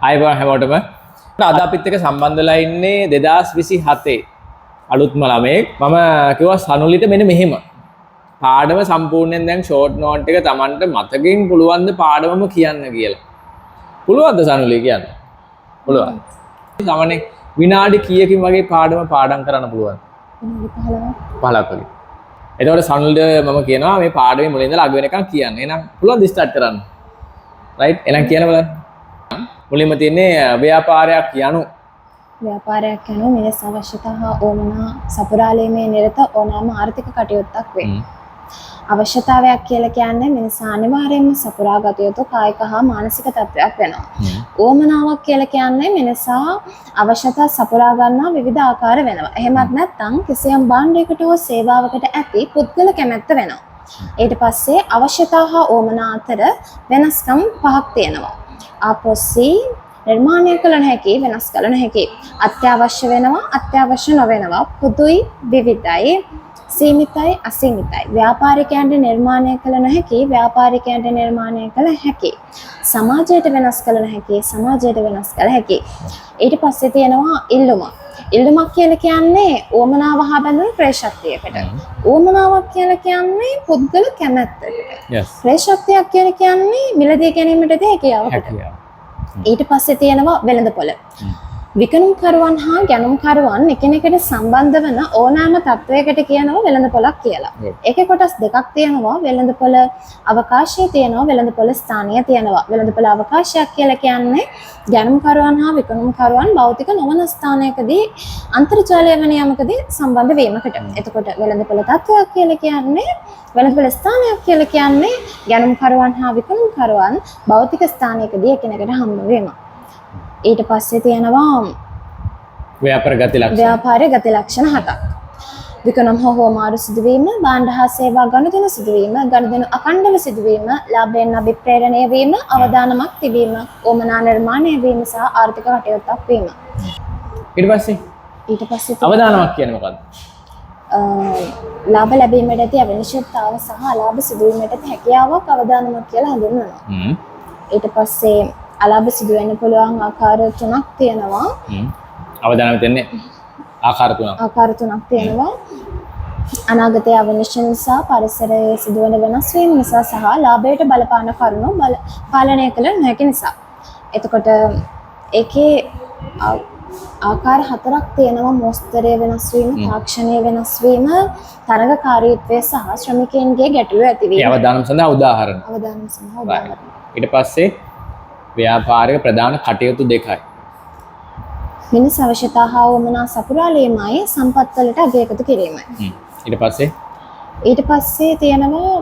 ආයුබෝවන් හැමෝටම. අද අපිත් එක්ක සම්බන්ධ වෙලා ඉන්නේ 2027 අලුත්ම ළමයෙක්. මම කිව්වා සනුලිට මෙන්න මෙහෙම. පාඩම සම්පූර්ණයෙන් දැන් ෂෝට් නෝට් එක Tamanට මතකෙන් පුළුවන් ද පාඩමම කියන්න කියලා. පුළුවන්ද සනුලි කියන්න? පුළුවන්. සාමාන්‍ය විනාඩි කීයකින් වගේ පාඩම් කරන්න පුළුවන්? විනාඩි 15ක් වගේ. එතකොට සනුලිට මම කියනවා මේ පාඩමේ මුලින් ඉඳලා අග වෙනකන් කියන්න. එහෙනම් පුළුවන් ද ස්ටාර්ට් කරන්න? රයිට්. එහෙනම් කියන්න බලන්න. මුලින්ම තියෙන්නේ ව්‍යාපාරයක් යනු මිනිස් අවශ්‍යතා හා ඕමනා සපුරාලීමේ නිරත ඕනෑම ආර්ථික කටයුත්තක් වේ. අවශ්‍යතාවයක් කියලා කියන්නේ මිනිස් අනිවාර්යයෙන්ම සපුරා ගත යුතු කායික හා මානසික තත්ත්වයක් වෙනවා. ඕමනාවක් කියලා කියන්නේ මිනිසා අවශ්‍යතා සපුරා ගන්නා විවිධ ආකාර වෙනවා. එහෙමත් නැත්නම් කිසියම් භාණ්ඩයකට හෝ සේවාවකට ඇති පුද්ගල කැමැත්ත වෙනවා. ඊට පස්සේ අවශ්‍යතා හා ඕමනා අතර වෙනස්කම් පහක් තියෙනවා. ආපොස්සී නිර්මාණය කළ නොහැකි වෙනස් කළ නොහැකි අත්‍යවශ්‍ය වෙනවා අත්‍යවශ්‍ය නොවෙනවා පොදුයි විවිධයි සීමිතයි අසීමිතයි ව්‍යාපාරිකයන්ට නිර්මාණය කළ නොහැකි ව්‍යාපාරිකයන්ට නිර්මාණය කළ හැකි සමාජයට වෙනස් කළ නොහැකි සමාජයට වෙනස් කළ හැකි ඊට පස්සේ තියෙනවා ඉල්ලුමක් කියලා කියන්නේ ඕමනාව හා බැඳුණු ප්‍රේශක්තියකට ඕමනාවක් කියලා කියන්නේ පුද්ගල කැමැත්තකට ප්‍රේශක්තියක් කියලා කියන්නේ මිලදී ගැනීමට හැකියාවකට ඊට පස්සේ තියෙනවා වෙළඳපොළ විකණුම්කරුවන් හා ගැනුම්කරුවන් එකිනෙකට සම්බන්ධ වන ඕනෑම තත්වයකට කියනවා වෙළඳපොළක් කියලා. ඒකේ කොටස් දෙකක් තියෙනවා වෙළඳපොළ අවකාශය තියෙනවා වෙළඳපොළ ස්ථානීය තියෙනවා. වෙළඳපොළ අවකාශයක් කියලා කියන්නේ ගැනුම්කරුවන් හා විකණුම්කරුවන් භෞතික නොවන ස්ථානයකදී අන්තර්ජාලය වෙන යමකදී සම්බන්ධ වීමකට. එතකොට වෙළඳපොළ තත්වයක් කියලා කියන්නේ වෙළඳපොළ ස්ථානයක් කියලා කියන්නේ ගැනුම්කරුවන් හා විකණුම්කරුවන් භෞතික ස්ථානයකදී එකිනෙකට හම්බ වීම. ඊට පස්සේ තියෙනවා ව්‍යාපාර ගති ලක්ෂණ 7ක්. විකණම් හෝ හෝමාරු සිදුවීම, භාණ්ඩ හා සේවා ගනුදෙනු සිදුවීම, ගනුදෙනු අඛණ්ඩව සිදුවීම, ලාභයෙන් අභිප්‍රේරණය වීම, අවදානමක් තිබීම, ඕමනා නිර්මාණය වීම සහ ආර්ථික කටයුත්තක් වීම. ඊට පස්සේ අවදානමක් කියන්නේ මොකක්ද? ලාභ ලැබීමට ඇති අවශ්‍යතාව සහ අලාභ සිදුවීමට ඇති හැකියාවක් අවදානමක් කියලා හඳුන්වනවා. ඊට පස්සේ අලාභ සිදු වෙන්න පුළුවන් ආකාර 3ක් තියෙනවා. අවදානම් දෙන්නේ ආකාර තුනක් තියෙනවා. අනාගතයේ අවනිශ්චය නිසා පරිසරයේ සිදුවන වෙනස් වීම නිසා සහ ලාභයට බලපාන කරුණු පාලනය කළ නොහැකි නිසා. එතකොට ඒකේ ආකාර 4ක් තියෙනවා. මොස්තරය වෙනස් වීම, තාක්ෂණීය වෙනස් වීම, තරඟකාරීත්වය සහ ශ්‍රමිකයන්ගේ ගැටලු ඇතිවීම. අවදානම් සඳහා උදාහරණ. ඊට පස්සේ ව්‍යාපාරික ප්‍රධාන කටයුතු දෙකයි. මිනිස් අවශ්‍යතා හා වමනා සපුරාලීමයි සම්පත් වලට අගය එකතු කිරීමයි. ඊට පස්සේ තියෙනවා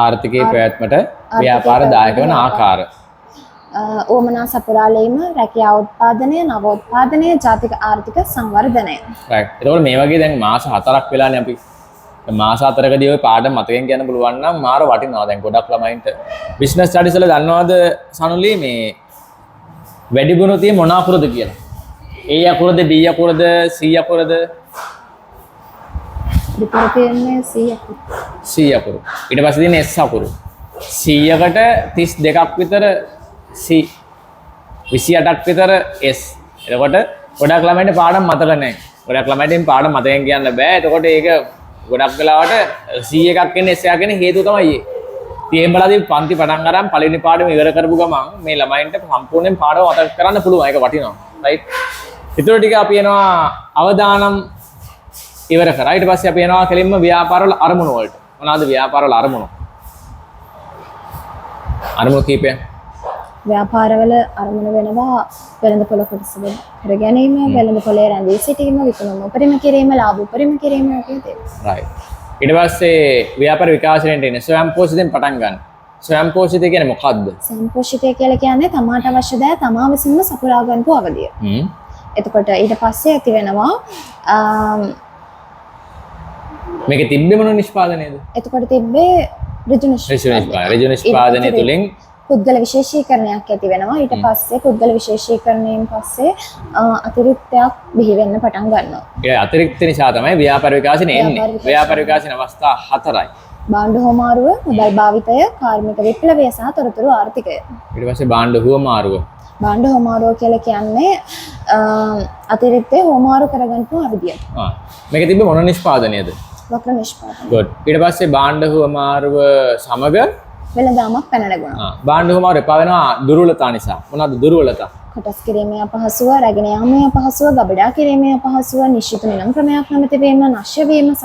ආර්ථිකයේ පැවැත්මට ව්‍යාපාර දායක වන ආකාර. වමනා සපුරාලීම, රැකියා උත්පාදනය, නව උත්පාදනය, ජාතික ආර්ථික සංවර්ධනය. රයිට්. ඒතකොට මේ වගේ දැන් මාස 4ක් වෙලානේ අපි මාස 4කදී ওই පාඩම මතකෙන් කියන්න පුළුවන් නම් මාර වටිනවා. දැන් ගොඩක් ළමයින්ට බිස්නස් ස්ටඩිස් වල දන්නවද සනුලි මේ වැඩි ගුණ තියෙන මොන අකුරද කියලා? A අකුරද D අකුරද C අකුරද? දෙපළ තියෙන්නේ C අකුර. ඊට පස්සේ තියෙන S අකුරු. 100කට 32ක් විතර C 28ක් විතර S. එතකොට ගොඩක් ළමයින්ට පාඩම් මතක නැහැ. ගොඩක් ළමයින්ට පාඩම් මතකෙන් කියන්න බෑ. එතකොට ඒක ගොඩක් වෙලාවට 100 එකක් එන්නේ S එකක් එන්නේ හේතුව තමයි ඒ. ඉතින් බලද්දී පන්ති පටන් ගන්න පළවෙනි පාඩම ඉවර කරපු ගමන් මේ ළමයින්ට සම්පූර්ණයෙන් පාඩම මතක කරන්න පුළුවන්. ඒක වටිනවා. රයිට්. ඊටු ටික අපි එනවා අවදානම් ඉවර කරා. ඊට පස්සේ අපි එනවා කෙලින්ම ව්‍යාපාරවල අරමුණු වලට. මොනවාද ව්‍යාපාරවල අරමුණු? අරමුණු කීපයක්. ව්‍යාපාරවල අරමුණු වෙනවා වෙළඳපොළ කොටස කර ගැනීම, වෙළඳපොළේ රැඳී සිටීම, විකුණුම උපරිම කිරීම, ලාභ උපරිම කිරීම වගේ දේවල්. රයිට්. ඊට පස්සේ ව්‍යාපාර විකාශනයට එන්නේ ස්වයං පෝෂිතෙන් පටන් ගන්න. ස්වයං පෝෂිතය කියන්නේ මොකක්ද? ස්වයං පෝෂිතය කියලා කියන්නේ තමාට අවශ්‍ය දේ තමා විසින්ම සපුරා ගන්නපු අවධිය. එතකොට ඊට පස්සේ ඇති වෙනවා මේකේ තිබ්බේ මොන නිෂ්පාදනයේද? එතකොට තිබ්බේ ඍජු නිෂ්පාදනය තුලින් පුද්ගල විශේෂීකරණයක් ඇති වෙනවා. ඊට පස්සේ පුද්ගල විශේෂීකරණයෙන් පස්සේ අතිරික්තයක් බිහි වෙන්න පටන් ගන්නවා. ඒ අතිරික්ත නිසා තමයි ව්‍යාපාර විකාශනය එන්නේ. ව්‍යාපාර විකාශන අවස්ථා 4යි. භාණ්ඩ හෝමාරුව, මුදල් භාවිතය, කාර්මික විප්ලවය සහ තොරතුරු ආර්ථිකය. ඊට පස්සේ භාණ්ඩ හෝමාරුව බාණ්ඩ හොමාරුව කියලා කියන්නේ අතිරික්තේ හොමාරු කරගන්න පුළුවන් විදිය. මේක තිබ්බ මොන නිෂ්පාදනයද? වක්‍ර නිෂ්පාදනය. good. ඊට පස්සේ බාණ්ඩ හොමාරුව සමග වෙළඳාමක් පැන නැගුණා. බාණ්ඩ හොමාරුව එපා වෙනවා දුර්වලතා නිසා. මොනවද දුර්වලතා? කොටස් කිරීමේ අපහසුව, රැගෙන යාමේ අපහසුව, ගබඩා කිරීමේ අපහසුව, නිශ්චිත නිලම් ක්‍රමයක් නැමැති වීම, නැශ්‍ය වීම සහ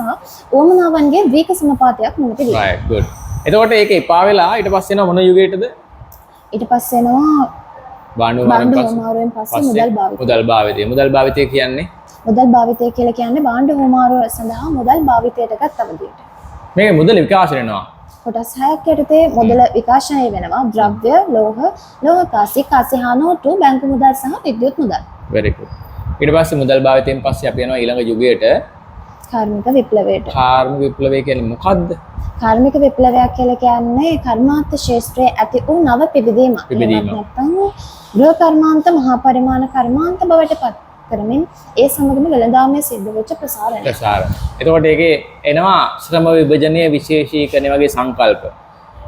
උවමනාවන්ගේ දීක සමපාතයක් නැමැති වීම. right good. එතකොට ඒක එපා වෙලා ඊට පස්සේ එනවා මොන යුගයටද? ඊට පස්සේ එනවා බාණ්ඩ හොමාරුවෙන් පස්සේ මුදල් භාවිතය. මුදල් භාවිතය. මුදල් භාවිතය කියන්නේ මුදල් භාවිතය කියලා කියන්නේ බාණ්ඩ හොමාරුව සඳහා මුදල් භාවිතයට ගත් අවධියට. මේක මුදල් විකාශනය වෙනවා. කොටස් 6ක් යටතේ මුදල විකාශනය වෙනවා. ද්‍රව්‍ය, ලෝහ කාසි, කාසිහා නෝටු, බැංකු මුදල් සහ විද්‍යුත් මුදල්. very good. ඊට පස්සේ මුදල් භාවිතයෙන් පස්සේ අපි යනවා ඊළඟ යුගයට. කාර්මික විප්ලවයට. කාර්මික විප්ලවය කියන්නේ මොකද්ද? කාර්මික විප්ලවයක් කියලා කියන්නේ කර්මාන්ත ශාස්ත්‍රයේ ඇති වූ නව පිබිදීමක්. නැත්නම් ගෘහ කර්මාන්ත මහා පරිමාණ කර්මාන්ත බවට පත් කරමින් ඒ සමගම වෙළඳාමේ සිද්ධ වෙච්ච ප්‍රසාරණය. එතකොට ඒකේ එනවා ශ්‍රම විභජනයේ විශේෂීකරණය වගේ සංකල්ප.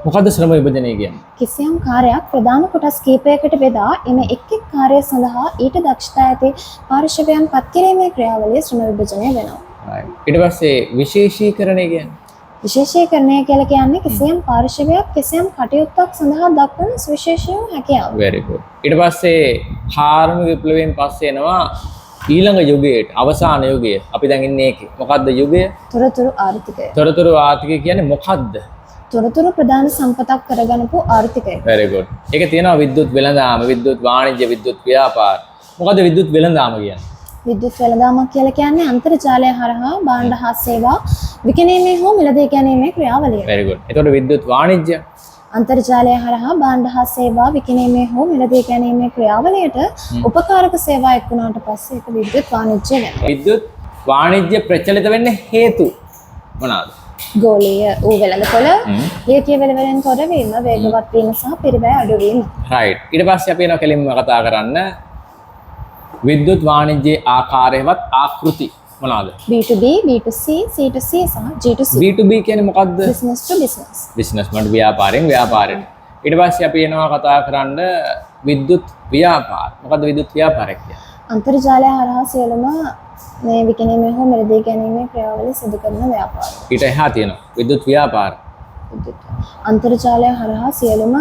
මොකද්ද ශ්‍රම විභජනය කියන්නේ? කිසියම් කාර්යයක් ප්‍රධාන කොටස් කිහිපයකට බෙදා එම එක් එක් කාර්යය සඳහා ඊට දක්ෂතා ඇති පාර්ශවයන් පත් කිරීමේ ක්‍රියාවලිය ශ්‍රම විභජනය වෙනවා. ඊට පස්සේ විශේෂීකරණය කියන්නේ විශේෂීකරණය කියලා කියන්නේ කිසියම් පාර්ශවයක් කිසියම් කටයුත්තක් සඳහා දක්වන සුවිශේෂී හැකියාව. very good. ඊට පස්සේ කාර්මික විප්ලවයෙන් පස්සේ එනවා ඊළඟ යුගයට අවසාන යුගය. අපි දැන් ඉන්නේ ඒකේ. මොකද්ද යුගය? තොරතුරු ආර්ථිකය. තොරතුරු ආර්ථිකය කියන්නේ මොකද්ද? තොරතුරු ප්‍රධාන සම්පතක් කරගන්නපු ආර්ථිකය. very good. ඒකේ තියෙනවා විද්‍යුත් වෙළඳාම, විද්‍යුත් වාණිජ්‍ය, විද්‍යුත් ව්‍යාපාර. මොකද්ද විද්‍යුත් වෙළඳාම කියන්නේ? විද්‍යුත් වෙළඳාමක් කියලා කියන්නේ අන්තර්ජාලය හරහා භාණ්ඩ හා සේවා විකිණීමේ හෝ මිලදී ගැනීමේ ක්‍රියාවලිය. very good. එතකොට විද්‍යුත් වාණිජ්‍ය අන්තර්ජාලය හරහා භාණ්ඩ හා සේවා විකිණීමේ හෝ මිලදී ගැනීමේ ක්‍රියාවලියට උපකාරක සේවා එක් වුණාට පස්සේ ඒක විද්‍යුත් වාණිජ්‍ය වෙනවා. විද්‍යුත් වාණිජ්‍ය ප්‍රචලිත වෙන්න හේතු මොනවාද? ගෝලීය වූ වෙළඳපොළ, ලියකිය වෙළවලින් තොර වීම, වේගවත් වීම සහ පිරිවැය අඩු වීම. right. ඊට පස්සේ අපි එනවා කෙලින්ම කතා කරන්න විද්‍යුත් වාණිජ්‍යයේ ආකාරයවත් ආකෘති මොනවාද? B2B, B2C, C2C සහ G2C. B2B කියන්නේ මොකද්ද? business to business. business වලට ව්‍යාපාරයෙන් ව්‍යාපාරයට. ඊට පස්සේ අපි එනවා කතා කරන්න විද්‍යුත් ව්‍යාපාර. මොකද්ද විද්‍යුත් ව්‍යාපාරය කියන්නේ? අන්තර්ජාලය හරහා සියලුම මේ විකිණීමේ හෝ මිලදී ගැනීමේ ක්‍රියාවලිය සිදු කරන ව්‍යාපාරය. ඊට එහා තියෙනවා විද්‍යුත් ව්‍යාපාර. අන්තර්ජාලය හරහා සියලුම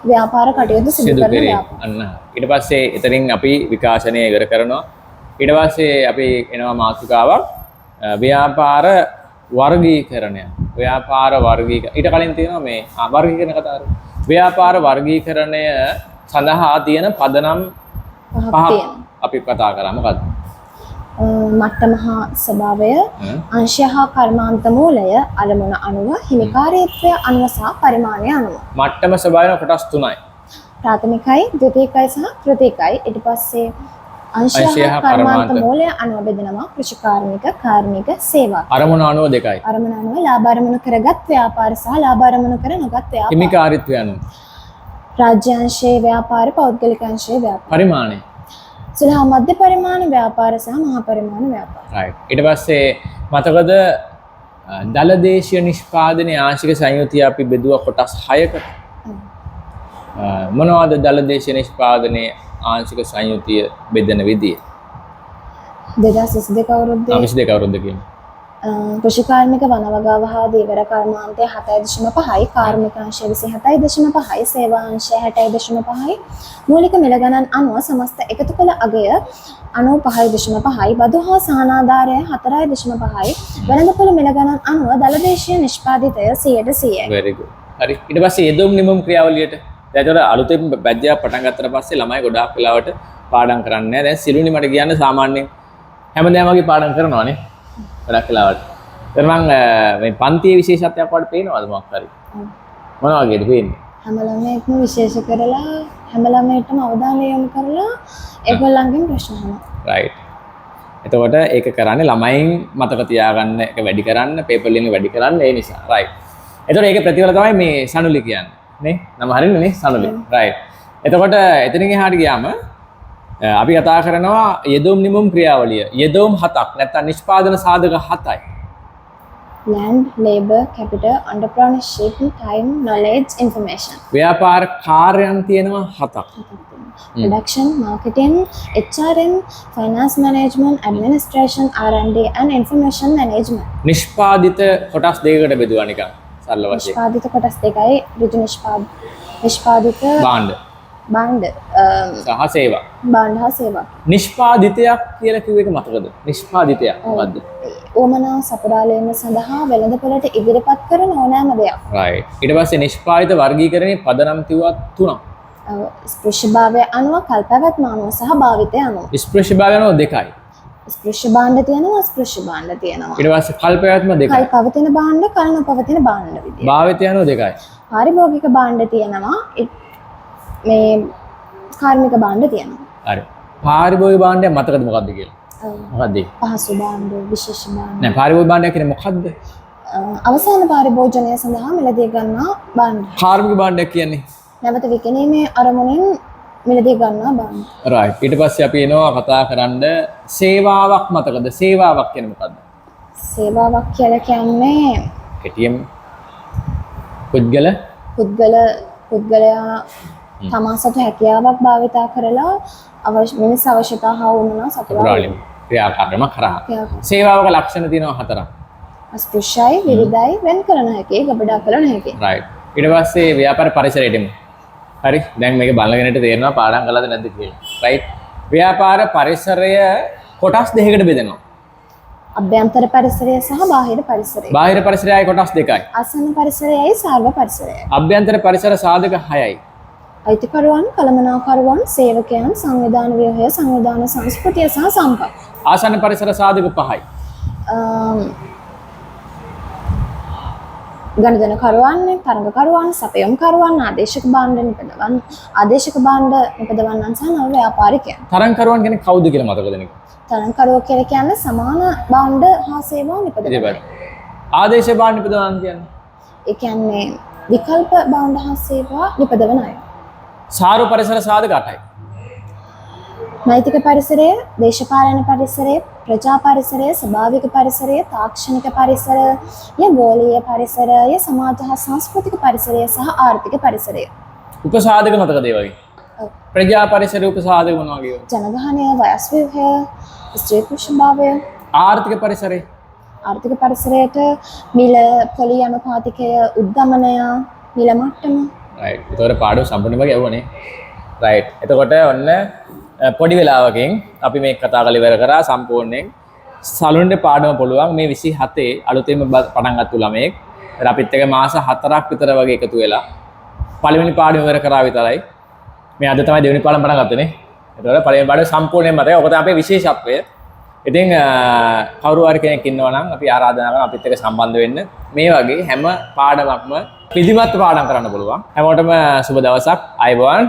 ව්‍යාපාර කටයුතු සිදු කරන ව්‍යාපාර. අන්න. ඊට පස්සේ එතනින් අපි විකාශනය ඉවර කරනවා. ඊට පස්සේ අපි එනවා මාතෘකාවක් ව්‍යාපාර වර්ගීකරණය. ව්‍යාපාර වර්ගීකරණ. ඊට කලින් තියෙනවා මේ වර්ගීකරණ කතාව. ව්‍යාපාර වර්ගීකරණය සඳහා තියෙන පදනම් පහක් අපි කතා කරා. මොකද්ද? මට්ටම හා ස්වභාවය, අංශය හා කර්මාන්ත මූලය, අරමුණ අනුව, හිමිකාරීත්වය අනුව සහ පරිමාණය අනුව. මට්ටම ස්වභාවය කොටස් තුනයි. ප්‍රාථමිකයි, ද්විතීයිකයි සහ තෘතීයිකයි. ඊට පස්සේ අංශය හා කර්මාන්ත මූලය අනුව බෙදෙනවා කෘෂිකාර්මික, කාර්මික, සේවා. අරමුණ අනුව දෙකයි. අරමුණ අනුව ලාභ අරමුණු කරගත් ව්‍යාපාර සහ ලාභ අරමුණු කර නොගත් ව්‍යාපාර. හිමිකාරීත්වය අනුව රාජ්‍ය අංශයේ ව්‍යාපාර, පෞද්ගලික අංශයේ ව්‍යාපාර. පරිමාණය සුළු මධ්‍ය පරිමාණ ව්‍යාපාර සහ මහා පරිමාණ ව්‍යාපාර. right. ඊට පස්සේ මතකද දලදේශීය නිෂ්පාදනයේ ආංශික සංයුතිය අපි බෙදුවා කොටස් 6කට. මොනවද දලදේශීය නිෂ්පාදනයේ ආංශික සංයුතිය බෙදෙන විදිය? 2022 අවුරුද්දේ 22 අවුරුද්ද කියන්නේ. කෘෂිකාර්මික වනවගාව හා දීවර කර්මාන්තය 7.5යි, කාර්මික අංශය 27.5යි, සේවා අංශය 60.5යි, මූලික මිල ගණන් අනුව සමස්ත එකතු කළ අගය 95.5යි, බදු හා සහනාධාරය 4.5යි, වෙළඳපොළ මිල ගණන් අනුව දලදේශීය නිෂ්පාදිතය 100%යි. very good. හරි. ඊට පස්සේ යෙදුම් නිමම් ක්‍රියාවලියට දැන් අලුතෙන් බැජ්ජයක් පටන් ගත්තට පස්සේ ළමයි ගොඩාක් වෙලාවට පාඩම් කරන්නේ නැහැ. දැන් සිරුනි මට කියන්න සාමාන්‍යයෙන් හැමදාම වගේ පාඩම් කරනවානේ. ගොඩක් වෙලාවට. දැන් මම මේ පන්තියේ විශේෂත්වයක් වඩ පේනවද මොකක් හරි? මොන වගේද පේන්නේ? හැම ළමයෙක්ම විශේෂ කරලා හැම ළමයටම අවධානය යොමු කරලා ඒගොල්ලන්ගෙන් ප්‍රශ්න අහනවා. right. එතකොට ඒක කරන්නේ ළමයින් මතක තියාගන්න එක වැඩි කරන්න, පේපර් ලියන වැඩි කරන්න ඒ නිසා. right. එතකොට ඒකේ ප්‍රතිඵල තමයි මේ සනුලි කියන්නේ. නේ? නම හරියන්නේ නේ සනුලි. right. එතකොට එතනින් එහාට ගියාම අපි කතා කරනවා යෙදුම් නිමුම් ක්‍රියාවලිය. යෙදුම් 7ක් නැත්නම් නිෂ්පාදන සාධක 7යි. land, labor, capital, entrepreneurship, time, knowledge, information. ව්‍යාපාර කාර්යයන් තියෙනවා 7ක්. Production, marketing, HRM, finance management, administration, R&D, and information management. නිෂ්පාදිත කොටස් දෙකකට බෙදුවා නිකන් සරල වශයෙන්. නිෂ්පාදිත කොටස් දෙකයි ඍජු නිෂ්පාදිත භාණ්ඩ භාණ්ඩ සහ සේවා. භාණ්ඩ හා සේවා. නිෂ්පාදිතයක් කියලා කිව්ව එක මතකද? නිෂ්පාදිතයක් මොකද්ද? ඕමනා සපුරාලීම සඳහා වෙළඳපොළට ඉදිරිපත් කරන ඕනෑම දෙයක්. right. ඊට පස්සේ නිෂ්පාදිත වර්ගීකරණයේ පදනම් තියුවා 3ක්. ස්පෘශ්‍යභාවය අනුව, කල්පැවැත්ම අනුව සහ භාවිතය අනුව. ස්පෘශ්‍යභාවය අනුව 2යි. ස්පෘශ්‍ය භාණ්ඩ තියෙනවා, අස්පෘශ්‍ය භාණ්ඩ තියෙනවා. ඊට පස්සේ කල්පැවැත්ම 2යි. කල් පවතින භාණ්ඩ, කල් නොපවතින භාණ්ඩ විදියට. භාවිතය අනුව 2යි. පාරිභෝගික භාණ්ඩ තියෙනවා, මේ කාර්මික භාණ්ඩ තියෙනවා. හරි. පාරිභෝගික භාණ්ඩය මතකද මොකද්ද කියලා? මොකද්ද? පහසු භාණ්ඩ, විශේෂ භාණ්ඩ. නෑ පාරිභෝගික භාණ්ඩය කියන්නේ මොකද්ද? අවසාන පාරිභෝජනය සඳහා මිලදී ගන්නා භාණ්ඩ. කාර්මික භාණ්ඩයක් කියන්නේ නැවත විකිණීමේ අරමුණෙන් මිලදී ගන්නා භාණ්ඩ. right. ඊට පස්සේ අපි එනවා කතා කරන්න සේවාවක් මතකද? සේවාවක් කියන්නේ මොකද්ද? සේවාවක් කියලා කියන්නේ කෙටියෙන් පුද්ගලයා තමා සතු හැකියාවක් භාවිතා කරලා මිනිස් අවශ්‍යතා හා වුණා සපුරාලීම ක්‍රියාකාරකම කරා. සේවාවක ලක්ෂණ තියෙනවා 4ක්. අස්පෘශ්‍යයි, විවිධයි, වෙන් කළ නොහැකි, ගබඩා කළ නොහැකි. right. ඊට පස්සේ ව්‍යාපාර පරිසරයට එමු. හරි. දැන් මේක බලගෙනට තේරෙනවා පාඩම් කළාද නැද්ද කියලා. right. ව්‍යාපාර පරිසරය කොටස් දෙකකට බෙදෙනවා. අභ්‍යන්තර පරිසරය සහ බාහිර පරිසරය. බාහිර පරිසරයයි කොටස් දෙකයි. ආසන්න පරිසරයයි සාර්ව පරිසරයයි. අභ්‍යන්තර පරිසර සාධක 6යි. අයිතිකරුවන්, කළමනාකරුවන්, සේවකයන්, සංවිධාන ව්‍යුහය, සංවිධාන සංස්කෘතිය සහ සම්පත්. ආසන්න පරිසර සාධක 5යි. ගණදනකරුවන්, තරඟකරුවන්, සපයුම්කරුවන්, ආදේශක භාණ්ඩ නිපදවන්නන් සහ නව ව්‍යාපාරිකයන්. තරඟකරුවන් කියන්නේ කවුද කියලා මතකද නික? තරඟකරුවෝ කියලා කියන්නේ සමාන භාණ්ඩ හා සේවා නිපදවන. ආදේශ භාණ්ඩ නිපදවන්න කියන්නේ? ඒ කියන්නේ විකල්ප භාණ්ඩ හා සේවා නිපදවන අය. සාරු පරිසර සාධක 8යි. නෛතික පරිසරය, දේශපාලන පරිසරය, ප්‍රජා පරිසරය, ස්වභාවික පරිසරය, තාක්ෂණික පරිසරය, ගෝලීය පරිසරය, සමාජ හා සංස්කෘතික පරිසරය සහ ආර්ථික පරිසරය. උපසාධක මතකද ඒ වගේ? ප්‍රජා පරිසරය උපසාධක මොනවා වගේ? ජනගහනය, වයස් ව්‍යුහය, ස්ත්‍රී පුරුෂභාවය. ආර්ථික පරිසරය. ආර්ථික පරිසරයට මිල, පොලි අනුපාතිකය, උද්ධමනය, මිල මට්ටම. right. ඒතකොට පාඩුව සම්පූර්ණයෙන්ම ගැවුවනේ. right. එතකොට ඔන්න පොඩි වෙලාවකින් අපි මේ කතා කරලා ඉවර කරා සම්පූර්ණයෙන්. සලුන්ගේ පාඩම පුළුවන් මේ 27 අලුතෙන්ම පටන් ගත්ත ළමයෙක්. අපිත් එක මාස 4ක් විතර වගේ එකතු වෙලා පළවෙනි පාඩම ඉවර කරා විතරයි. මේ අද තමයි දෙවෙනි පාඩම පටන් ගත්තේ නේ. ඒතකොට පළවෙනි පාඩම සම්පූර්ණයෙන්ම මතකයි. ඔක තමයි අපේ විශේෂත්වය. ඉතින් කවුරු හරි කෙනෙක් ඉන්නවා නම් අපි ආරාධනා කරනවා අපිත් එක්ක සම්බන්ධ වෙන්න. මේ වගේ හැම පාඩමක්ම විධිමත් පාඩම් කරන්න පුළුවන්. හැමෝටම සුබ දවසක්. ආයුබෝවන්.